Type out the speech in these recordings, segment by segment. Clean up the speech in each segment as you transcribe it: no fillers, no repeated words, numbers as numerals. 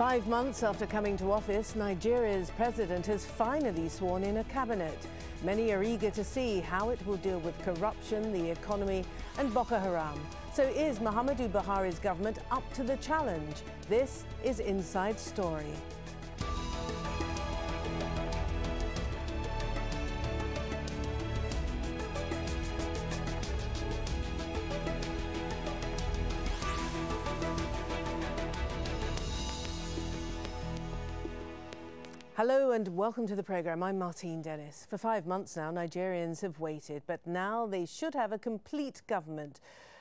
5 months after coming to office, Nigeria's president has finally sworn in a cabinet. Many are eager to see how it will deal with corruption, the economy and Boko Haram. So is Muhammadu Buhari's government up to the challenge? This is Inside Story. Hello and welcome to the programme. I'm Martine Dennis. For 5 months now, Nigerians have waited, but now they should have a complete government.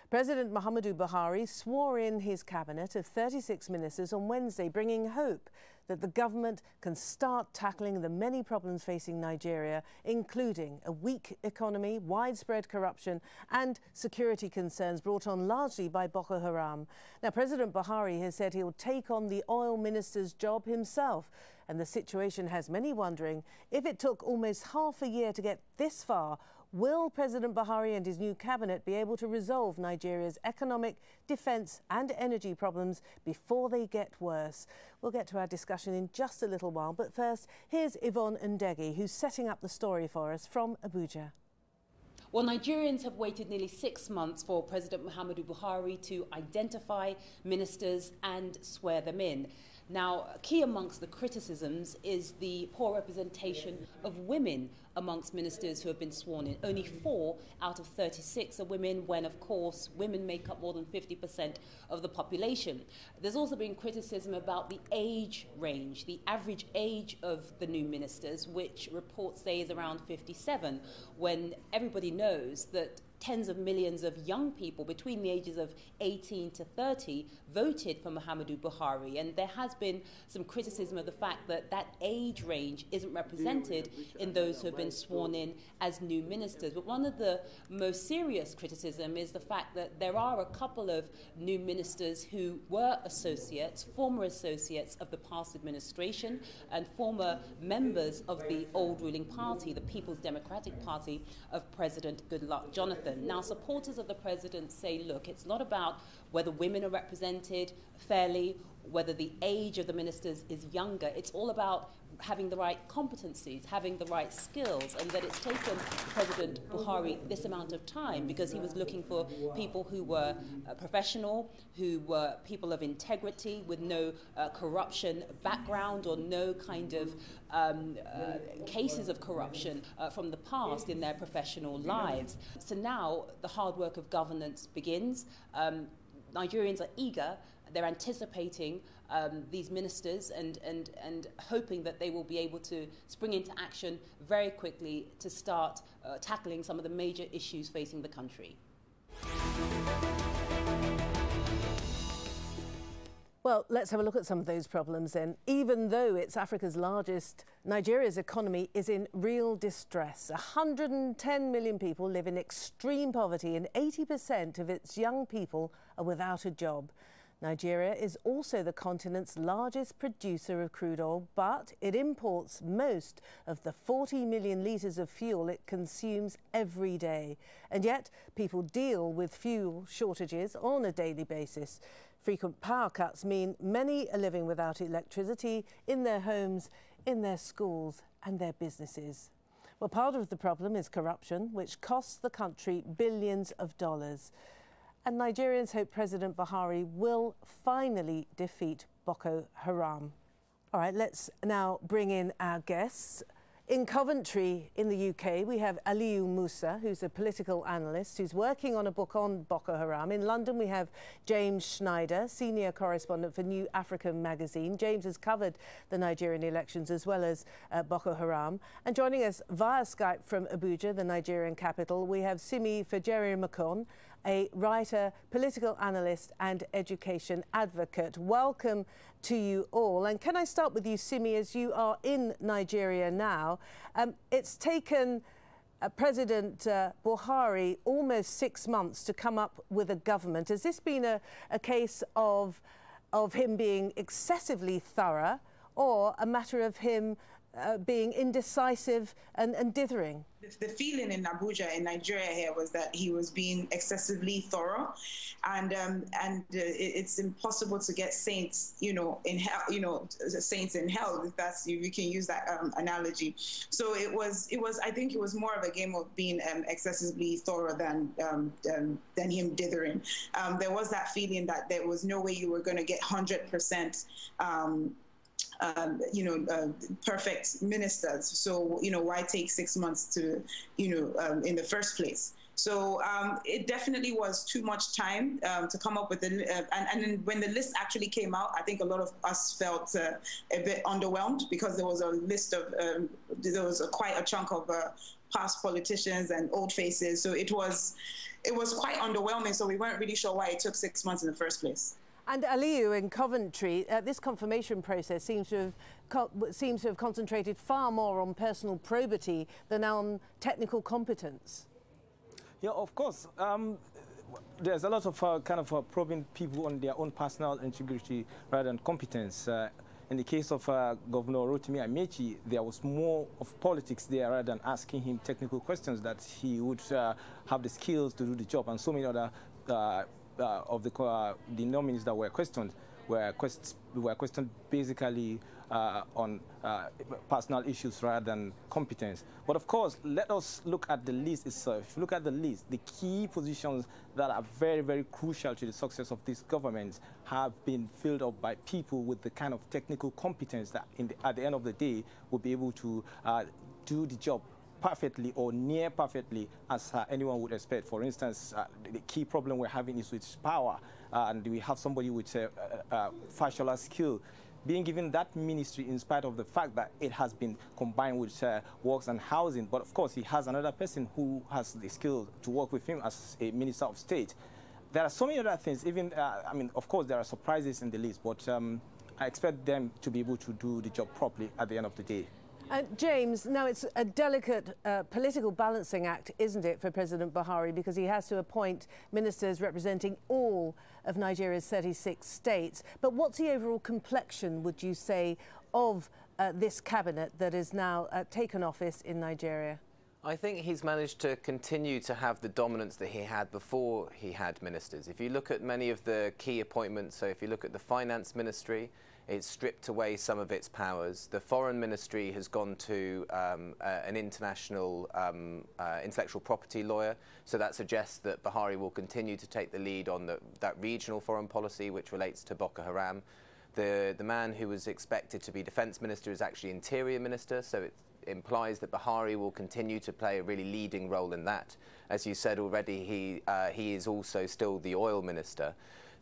President Muhammadu Buhari swore in his cabinet of 36 ministers on Wednesday, bringing hope that the government can start tackling the many problems facing Nigeria, including a weak economy, widespread corruption and security concerns brought on largely by Boko Haram. Now, President Buhari has said he'll take on the oil minister's job himself, and the situation has many wondering if it took almost half a year to get this far. Will President Buhari and his new cabinet be able to resolve Nigeria's economic, defence and energy problems before they get worse? We'll get to our discussion in just a little while, but first, here's Yvonne Ndegi, who's setting up the story for us from Abuja. Well, Nigerians have waited nearly 6 months for President Muhammadu Buhari to identify ministers and swear them in. Now, key amongst the criticisms is the poor representation of women amongst ministers who have been sworn in. Only 4 out of 36 are women, when, of course, women make up more than 50% of the population. There's also been criticism about the age range, the average age of the new ministers, which reports say is around 57, when everybody knows that tens of millions of young people between the ages of 18 to 30 voted for Muhammadu Buhari. And there has been some criticism of the fact that that age range isn't represented in those who have been sworn in as new ministers. But one of the most serious criticism is the fact that there are a couple of new ministers who were associates, former associates of the past administration and former members of the old ruling party, the People's Democratic Party of President Goodluck Jonathan. Now, supporters of the president say, look, it's not about whether women are represented fairly, whether the age of the ministers is younger. It's all about having the right competencies, having the right skills, and that it's taken President Buhari this amount of time because he was looking for people who were professional, who were people of integrity with no corruption background or no kind of cases of corruption from the past in their professional lives. So now the hard work of governance begins. Nigerians are eager. They're anticipating these ministers and hoping that they will be able to spring into action very quickly to start tackling some of the major issues facing the country. Well, let's have a look at some of those problems then. Even though it's Africa's largest, Nigeria's economy is in real distress. 110 million people live in extreme poverty and 80% of its young people are without a job. Nigeria is also the continent's largest producer of crude oil, but it imports most of the 40 million litres of fuel it consumes every day. And yet, people deal with fuel shortages on a daily basis. Frequent power cuts mean many are living without electricity in their homes, in their schools and their businesses. Well, part of the problem is corruption, which costs the country billions of dollars. And Nigerians hope President Buhari will finally defeat Boko Haram. All right, let's now bring in our guests. In Coventry, in the UK, we have Aliyu Musa, who's a political analyst who's working on a book on Boko Haram. In London, we have James Schneider, senior correspondent for New African magazine. James has covered the Nigerian elections as well as Boko Haram. And joining us via Skype from Abuja, the Nigerian capital, we have Simi Fajeri-Makon, a writer, political analyst and education advocate. Welcome to you all. And can I start with you, Simi, as you are in Nigeria now? It's taken President Buhari almost 6 months to come up with a government. Has this been a case of him being excessively thorough, or a matter of him being indecisive and dithering? The feeling in Abuja, in Nigeria here, was that he was being excessively thorough, and it's impossible to get saints, in hell, saints in hell. If that's, you can use that analogy. So it was. I think it was more of a game of being excessively thorough than him dithering. There was that feeling that there was no way you were going to get 100%. Perfect ministers. So, why take 6 months to, in the first place? So it definitely was too much time to come up with and when the list actually came out, I think a lot of us felt a bit underwhelmed, because there was a list of, quite a chunk of past politicians and old faces. So it was quite underwhelming. So we weren't really sure why it took 6 months in the first place. And Aliyu, in Coventry, this confirmation process seems to have concentrated far more on personal probity than on technical competence. Yeah, of course. There's a lot of probing people on their own personal integrity rather than competence. In the case of Governor Rotimi Amechi, there was more of politics there rather than asking him technical questions, that he would have the skills to do the job, and so many other of the nominees that were questioned were questioned basically on personal issues rather than competence. But of course, let us look at the list itself. If you look at the list, the key positions that are very, very crucial to the success of this government have been filled up by people with the kind of technical competence that at the end of the day will be able to do the job perfectly or near perfectly, as anyone would expect. For instance, the key problem we're having is with power, and we have somebody with fasciolar skill being given that ministry, in spite of the fact that it has been combined with works and housing. But of course, he has another person who has the skill to work with him as a Minister of State. There are so many other things. Even, of course, there are surprises in the list, but I expect them to be able to do the job properly at the end of the day. James, now it's a delicate political balancing act, isn't it, for President Buhari, because he has to appoint ministers representing all of Nigeria's 36 states. But what's the overall complexion, would you say, of this cabinet that has now taken office in Nigeria? I think he's managed to continue to have the dominance that he had before he had ministers. If you look at many of the key appointments, so if you look at the finance ministry, it's stripped away some of its powers. The foreign ministry has gone to an international intellectual property lawyer, so that suggests that Buhari will continue to take the lead on that regional foreign policy which relates to Boko Haram. The man who was expected to be defence minister is actually interior minister, so it implies that Buhari will continue to play a really leading role in that. As you said already, he is also still the oil minister.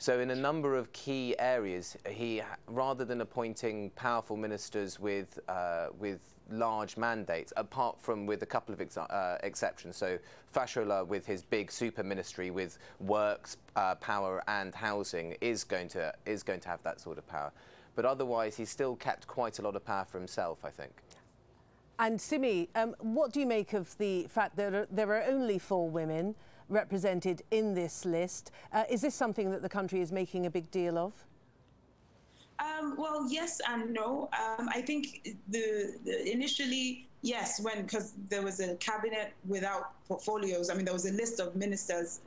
So in a number of key areas, rather than appointing powerful ministers with large mandates, apart from with a couple of exceptions, so Fashola with his big super ministry with works, power and housing is going to have that sort of power. But otherwise, he's still kept quite a lot of power for himself, I think. And Simi, what do you make of the fact that there are only 4 women represented in this list? Is this something that the country is making a big deal of? Well, yes and no. I think initially, yes, because there was a cabinet without portfolios. I mean, there was a list of ministers,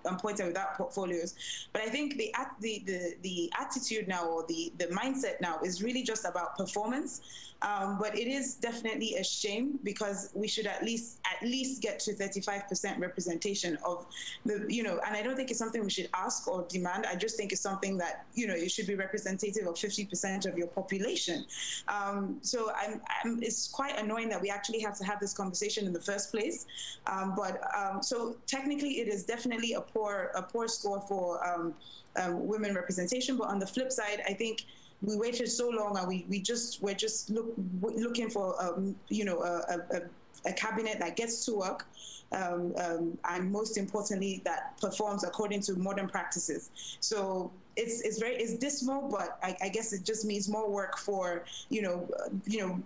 appointed without portfolios. But I think the attitude now, or the mindset now, is really just about performance. But it is definitely a shame, because we should at least get to 35% representation of the, and I don't think it's something we should ask or demand. I just think it's something that, it should be representative of 50% of your population. So it's quite annoying that we actually have to have this conversation in the first place. So technically, it is definitely a poor score for women representation. But on the flip side, I think we waited so long, and we're just looking for a cabinet that gets to work, and most importantly, that performs according to modern practices. So it's dismal, but I guess it just means more work for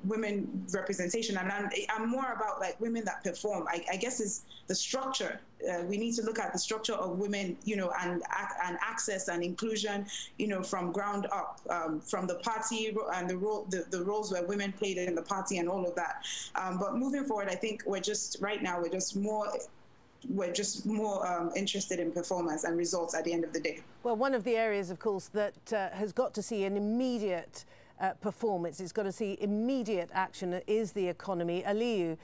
women representation. And I'm more about like women that perform. I guess it's the structure. We need to look at the structure of women, and access and inclusion, from ground up, from the party and the roles where women played in the party and all of that. But moving forward, I think we're just more interested in performance and results at the end of the day. Well, one of the areas, of course, that has got to see an immediate performance, it's got to see immediate action, is the economy. Aliyu,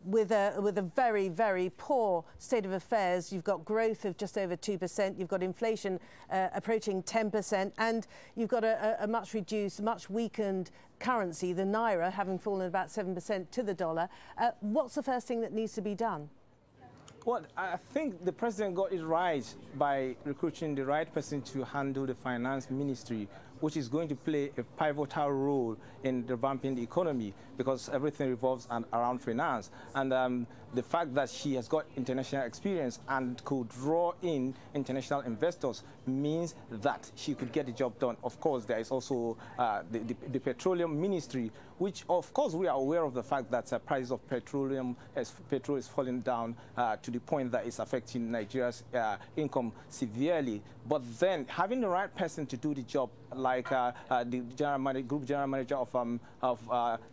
with a very, very poor state of affairs, you've got growth of just over 2%, you've got inflation approaching 10%, and you've got a much reduced, much weakened currency, the naira having fallen about 7% to the dollar. What's the first thing that needs to be done? Well, I think the president got it right by recruiting the right person to handle the finance ministry, which is going to play a pivotal role in revamping the economy, because everything revolves around finance. And the fact that she has got international experience and could draw in international investors means that she could get the job done. Of course, there is also the petroleum ministry, which, of course, we are aware of the fact that the price of petrol is falling down to the point that it's affecting Nigeria's income severely. But then having the right person to do the job, like the group general manager of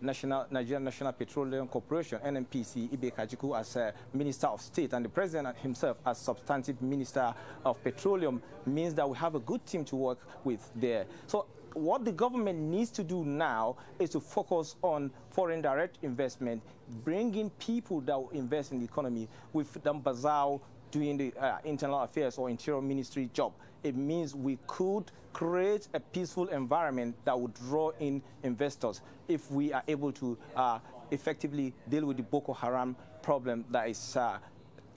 Nigerian National Petroleum Corporation, NNPC, Ibe Kajiku, as Minister of State, and the President himself as substantive Minister of Petroleum, means that we have a good team to work with there. So what the government needs to do now is to focus on foreign direct investment, bringing people that will invest in the economy, with Bazao doing the internal affairs or interior ministry job. It means we could create a peaceful environment that would draw in investors if we are able to effectively deal with the Boko Haram problem that is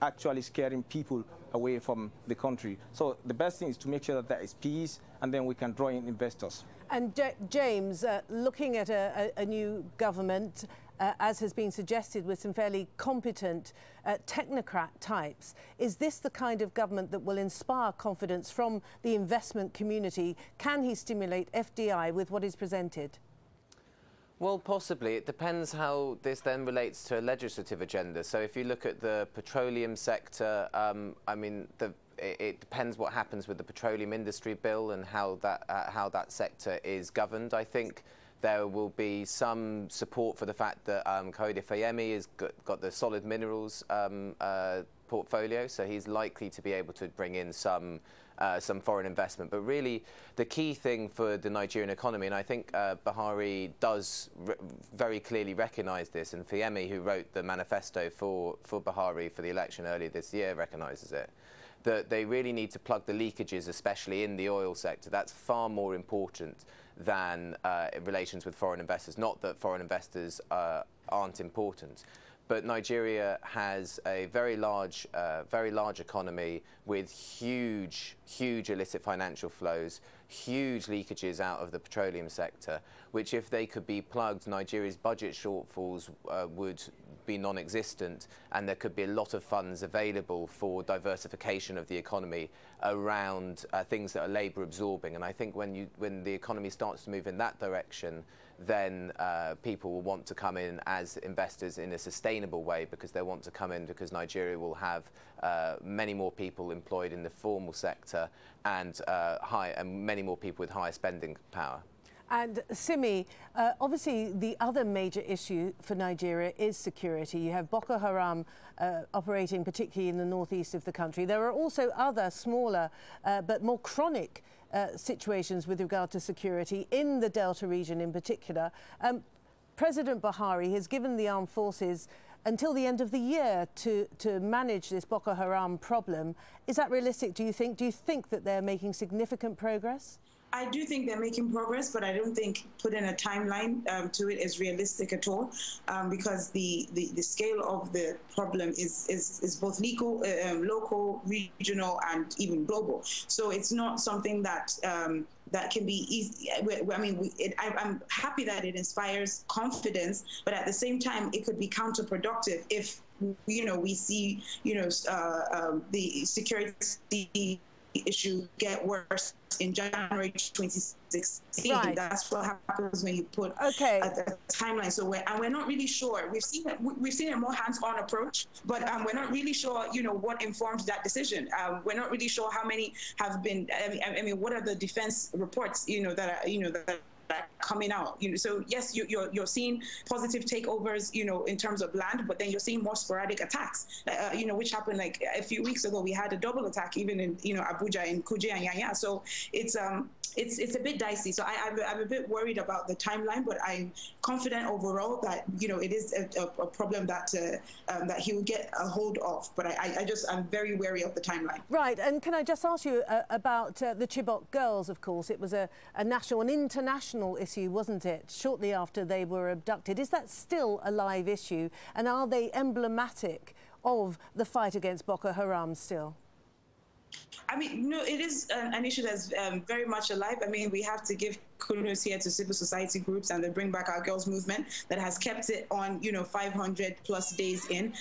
actually scaring people away from the country. So the best thing is to make sure that there is peace, and then we can draw in investors. And James, looking at a new government, as has been suggested, with some fairly competent technocrat types, is this the kind of government that will inspire confidence from the investment community? Can he stimulate FDI with what is presented? Well, possibly. It depends how this then relates to a legislative agenda. So if you look at the petroleum sector, I mean, it depends what happens with the petroleum industry bill and how that sector is governed. I think there will be some support for the fact that Kode Fayemi has got the solid minerals portfolio, so he's likely to be able to bring in some foreign investment. But really, the key thing for the Nigerian economy, and I think Buhari does very clearly recognise this, and Fayemi, who wrote the manifesto for Buhari for the election earlier this year, recognises it, that they really need to plug the leakages, especially in the oil sector. That's far more important than relations with foreign investors. Not that foreign investors aren't important, but Nigeria has a very large economy with huge illicit financial flows, huge leakages out of the petroleum sector, which, if they could be plugged, Nigeria's budget shortfalls would be non-existent, and there could be a lot of funds available for diversification of the economy around things that are labour absorbing. And I think when the economy starts to move in that direction, then people will want to come in as investors in a sustainable way, because they want to come in because Nigeria will have many more people employed in the formal sector and many more people with higher spending power. And Simi, obviously the other major issue for Nigeria is security. You have Boko Haram operating particularly in the northeast of the country. There are also other smaller but more chronic situations with regard to security in the Delta region in particular. President Buhari has given the armed forces until the end of the year to manage this Boko Haram problem. Is that realistic, do you think? Do you think that they're making significant progress? I do think they're making progress, but I don't think putting a timeline to it is realistic at all, because the scale of the problem is both local, regional, and even global. So it's not something that that can be easy. I mean, I'm happy that it inspires confidence, but at the same time, it could be counterproductive if we see the security issue get worse in January 2016. Right. That's what happens when you put a timeline. So we're not really sure. We've seen a more hands-on approach, but we're not really sure, what informed that decision. We're not really sure how many have been. I mean, what are the defense reports, that are, coming out, so yes, you're seeing positive takeovers, in terms of land, but then you're seeing more sporadic attacks, which happened like a few weeks ago. We had a double attack even in, Abuja, in Kuje and Yanya. So it's a bit dicey. So I'm a bit worried about the timeline, but I'm confident overall that, it is a problem that that he will get a hold of. But I'm very wary of the timeline. Right, and can I just ask you about the Chibok girls? Of course, it was a national and international issue, wasn't it, shortly after they were abducted? Is that still a live issue, and are they emblematic of the fight against Boko Haram still? I mean, no, it is an issue that's very much alive. I mean, we have to give kudos here to civil society groups and the Bring Back Our Girls movement that has kept it on, 500 plus days in.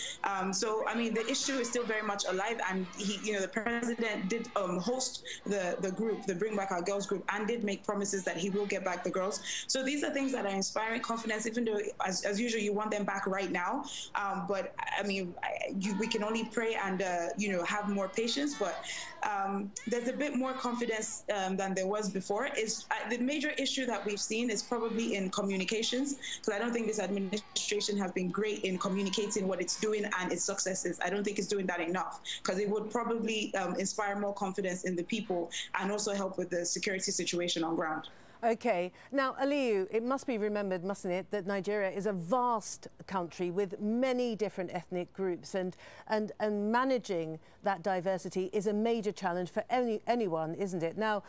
So, I mean, the issue is still very much alive, and the president did host the group, the Bring Back Our Girls group, and did make promises that he will get back the girls. So these are things that are inspiring confidence, even though, as usual, you want them back right now. But I mean, we can only pray and, have more patience. But there's a bit more confidence than there was before. The major issue that we've seen is probably in communications, because I don't think this administration has been great in communicating what it's doing and its successes. I don't think it's doing that enough, because it would probably inspire more confidence in the people and also help with the security situation on ground. Okay. Now, Aliyu, it must be remembered, mustn't it, that Nigeria is a vast country with many different ethnic groups, and managing that diversity is a major challenge for anyone, isn't it? Now,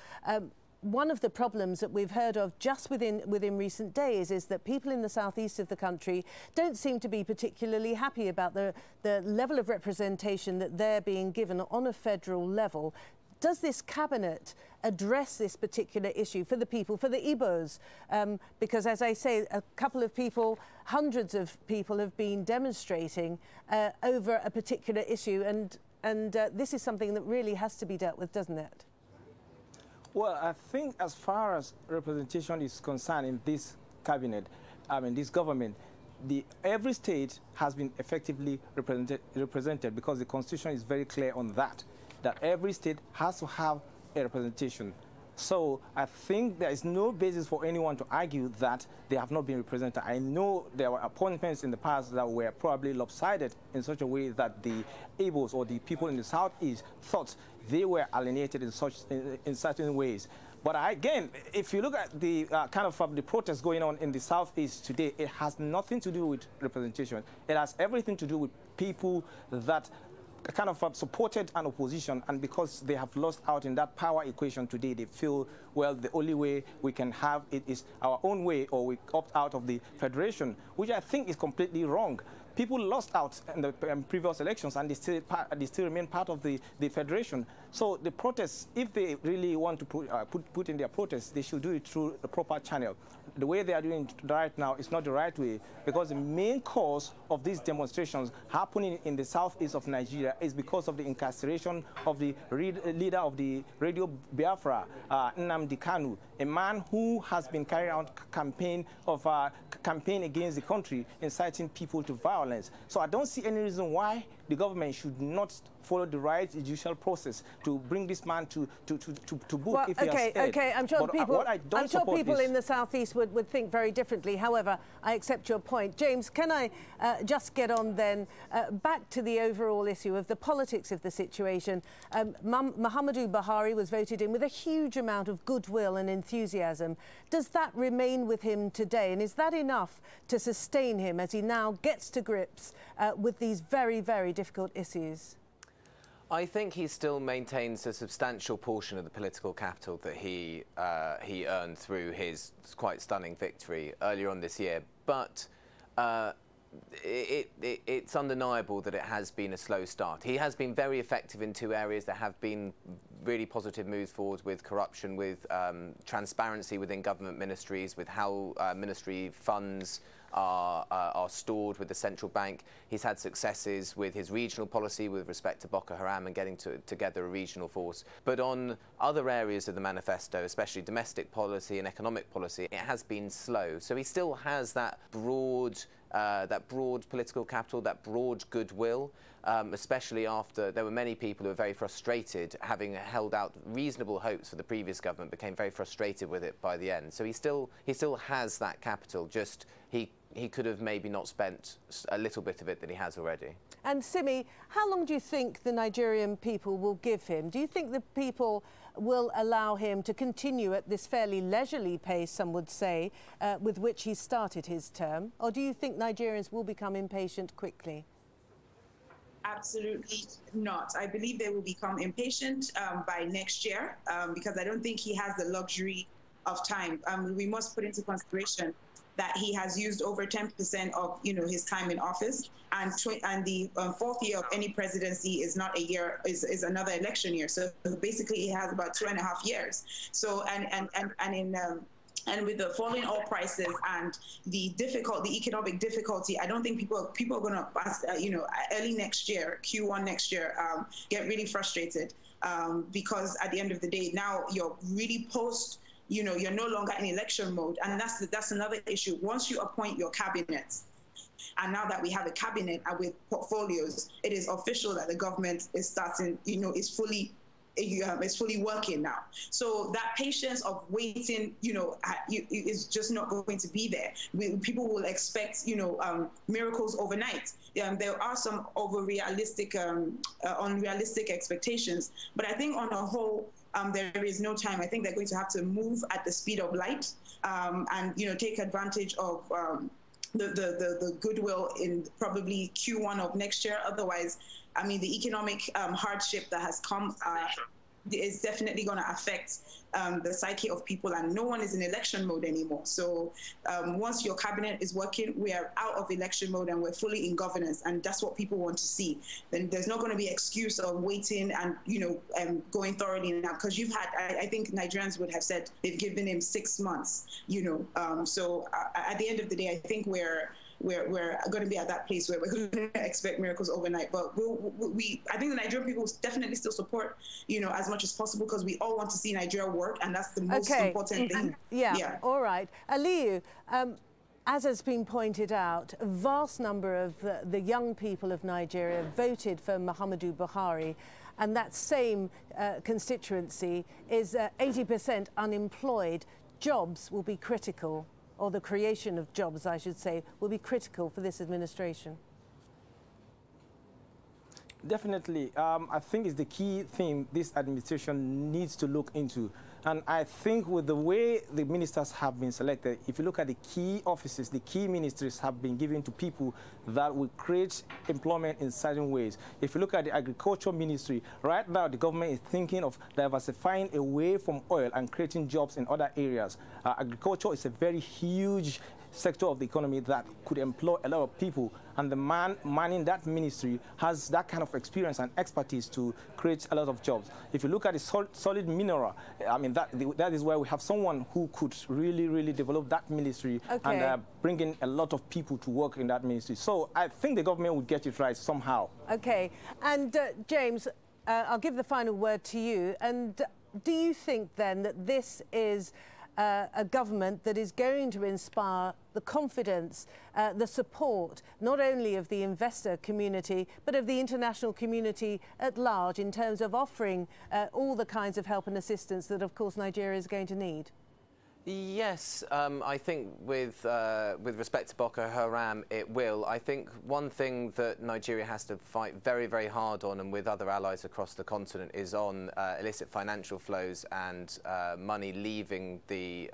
one of the problems that we've heard of just within recent days is that people in the southeast of the country don't seem to be particularly happy about the level of representation that they're being given on a federal level. Does this cabinet address this particular issue for the people, for the Igbos? Because, as I say, a couple of people, hundreds of people have been demonstrating over a particular issue, and this is something that really has to be dealt with, doesn't it? Well, I think as far as representation is concerned in this cabinet, this government, every state has been effectively represented, because the Constitution is very clear on that every state has to have a representation. So I think there is no basis for anyone to argue that they have not been represented. I know there were appointments in the past that were probably lopsided in such a way that the Igbos or the people in the southeast thought they were alienated in certain ways. But again, if you look at the the protests going on in the southeast today, it has nothing to do with representation. It has everything to do with people that supported an opposition, and because they have lost out in that power equation today, they feel, well, the only way we can have it is our own way, or we opt out of the federation, which I think is completely wrong. People lost out in the previous elections, and they still remain part of the federation. So the protests, if they really want to put in their protests, they should do it through the proper channel. The way they are doing it right now is not the right way, because the main cause of these demonstrations happening in the southeast of Nigeria is because of the incarceration of the leader of the Radio Biafra, Nnamdi Kanu, a man who has been carrying out campaign against the country, inciting people to violence. So I don't see any reason why the government should not follow the right judicial process to bring this man to book, well, if he has stayed. Okay, I'm sure people in the southeast would think very differently. However, I accept your point. James, can I just get on then back to the overall issue of the politics of the situation? Muhammadu Buhari was voted in with a huge amount of goodwill and enthusiasm. Does that remain with him today, and is that enough to sustain him as he now gets to grips with these very, very difficult issues? I think he still maintains a substantial portion of the political capital that he earned through his quite stunning victory earlier on this year. But it's undeniable that it has been a slow start. He has been very effective in two areas that have been really positive moves forward with corruption, with transparency within government ministries, with how ministry funds are stored with the central bank. He's had successes with his regional policy with respect to Boko Haram and getting together a regional force. But on other areas of the manifesto, especially domestic policy and economic policy, it has been slow. So he still has that broad political capital, that broad goodwill, especially after there were many people who were very frustrated, having held out reasonable hopes for the previous government, became very frustrated with it by the end. So he still has that capital, just he could have maybe not spent a little bit of it that he has already. And Simi, how long do you think the Nigerian people will give him? Do you think the people will allow him to continue at this fairly leisurely pace, some would say, with which he started his term? Or do you think Nigerians will become impatient quickly? Absolutely not. I believe they will become impatient by next year because I don't think he has the luxury of time. We must put into consideration that he has used over 10% of his time in office, and the fourth year of any presidency is not a year, is another election year. So basically, he has about 2.5 years. So and with the falling oil prices and the economic difficulty, I don't think people are going to early next year, Q1 next year, get really frustrated because at the end of the day, now you're really you're no longer in election mode. And that's another issue. Once you appoint your cabinet, and now that we have a cabinet with portfolios, it is official that the government is starting, is fully working now. So that patience of waiting, is just not going to be there. People will expect, miracles overnight. There are some unrealistic expectations, but I think on a whole, there is no time. I think they're going to have to move at the speed of light, and take advantage of the goodwill in probably Q1 of next year. Otherwise, I mean, the economic hardship that has come is definitely going to affect the psyche of people, and no one is in election mode anymore. So once your cabinet is working, we are out of election mode and we're fully in governance, and that's what people want to see. Then there's not going to be excuse of waiting and going thoroughly now, because you've had, I think Nigerians would have said they've given him 6 months. So at the end of the day, I think we're going to be at that place where we're going to expect miracles overnight. But I think the Nigerian people will definitely still support, as much as possible, because we all want to see Nigeria work, and that's the most important thing. Yeah, all right. Aliyu, as has been pointed out, a vast number of the young people of Nigeria voted for Muhammadu Buhari, and that same constituency is 80% unemployed. Jobs will be critical, or the creation of jobs, I should say, will be critical for this administration. Definitely. I think it's the key thing this administration needs to look into. And I think with the way the ministers have been selected, if you look at the key offices, the key ministries have been given to people that will create employment in certain ways. If you look at the agriculture ministry, right now the government is thinking of diversifying away from oil and creating jobs in other areas. Agriculture is a very huge sector of the economy that could employ a lot of people, and the man manning that ministry has that kind of experience and expertise to create a lot of jobs. If you look at the solid mineral, I mean, that is where we have someone who could really develop that ministry and bring in a lot of people to work in that ministry. So I think the government would get it right somehow. Okay, and James, I'll give the final word to you. And do you think then that this is a government that is going to inspire the confidence, the support, not only of the investor community, but of the international community at large, in terms of offering all the kinds of help and assistance that, of course, Nigeria is going to need? Yes, I think with respect to Boko Haram, it will. I think one thing that Nigeria has to fight very hard on, and with other allies across the continent, is on illicit financial flows and money leaving the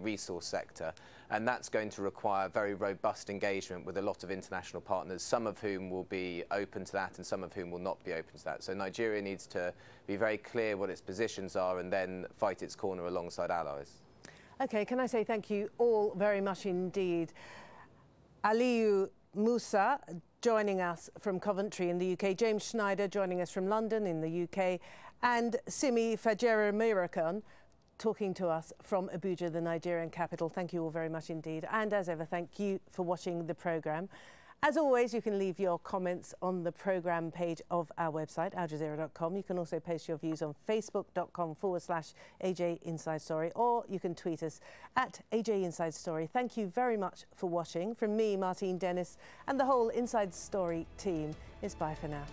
resource sector. And that's going to require very robust engagement with a lot of international partners, some of whom will be open to that and some of whom will not be open to that. So Nigeria needs to be very clear what its positions are and then fight its corner alongside allies. Okay, can I say thank you all very much indeed. Aliyu Musa, joining us from Coventry in the UK, James Schneider joining us from London in the UK, and Simi Fajera-Mirakan talking to us from Abuja, the Nigerian capital. Thank you all very much indeed. And as ever, thank you for watching the programme. As always, you can leave your comments on the programme page of our website, aljazeera.com. You can also post your views on facebook.com/AJ Inside Story, or you can tweet us at AJ Inside Story. Thank you very much for watching. From me, Martine Dennis, and the whole Inside Story team, it's bye for now.